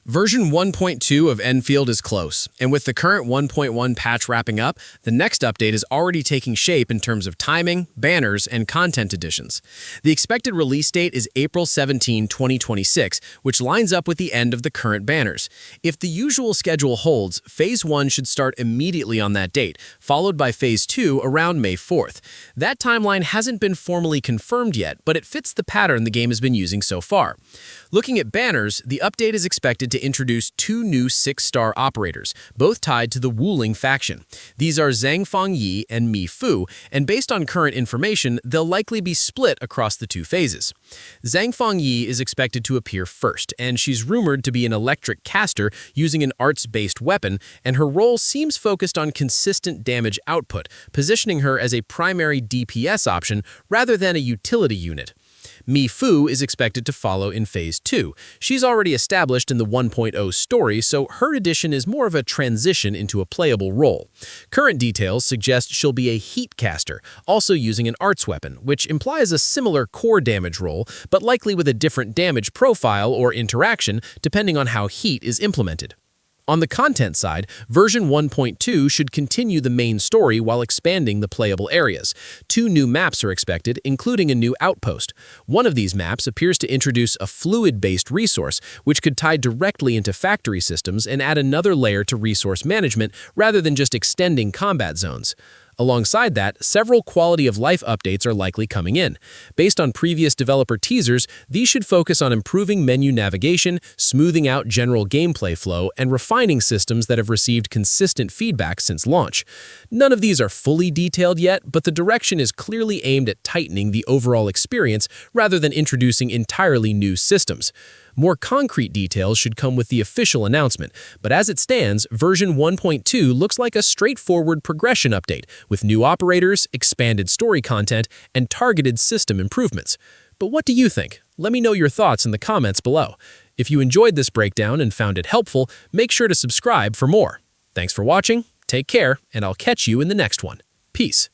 Version 1.2 of Enfield is close, and with the current 1.1 patch wrapping up, the next update is already taking shape in terms of timing, banners, and content additions. The expected release date is April 17, 2026, which lines up with the end of the current banners. If the usual schedule holds, Phase 1 should start immediately on that date, followed by Phase 2 around May 4th. That timeline hasn't been formally confirmed yet, but it fits the pattern the game has been using so far. Looking at banners, the update is expected to introduce two new 6-star operators, both tied to the Wuling faction. These are Zhang Fangyi and Mi Fu, and based on current information, they'll likely be split across the two phases. Zhang Fangyi is expected to appear first, and she's rumored to be an electric caster using an arts-based weapon, and her role seems focused on consistent damage output, positioning her as a primary DPS option rather than a utility unit. Mi Fu is expected to follow in Phase 2. She's already established in the 1.0 story, so her addition is more of a transition into a playable role. Current details suggest she'll be a heat caster, also using an arts weapon, which implies a similar core damage role, but likely with a different damage profile or interaction depending on how heat is implemented. On the content side, version 1.2 should continue the main story while expanding the playable areas. Two new maps are expected, including a new outpost. One of these maps appears to introduce a fluid-based resource, which could tie directly into factory systems and add another layer to resource management rather than just extending combat zones. Alongside that, several quality-of-life updates are likely coming in. Based on previous developer teasers, these should focus on improving menu navigation, smoothing out general gameplay flow, and refining systems that have received consistent feedback since launch. None of these are fully detailed yet, but the direction is clearly aimed at tightening the overall experience rather than introducing entirely new systems. More concrete details should come with the official announcement, but as it stands, version 1.2 looks like a straightforward progression update with new operators, expanded story content, and targeted system improvements. But what do you think? Let me know your thoughts in the comments below. If you enjoyed this breakdown and found it helpful, make sure to subscribe for more. Thanks for watching, take care, and I'll catch you in the next one. Peace.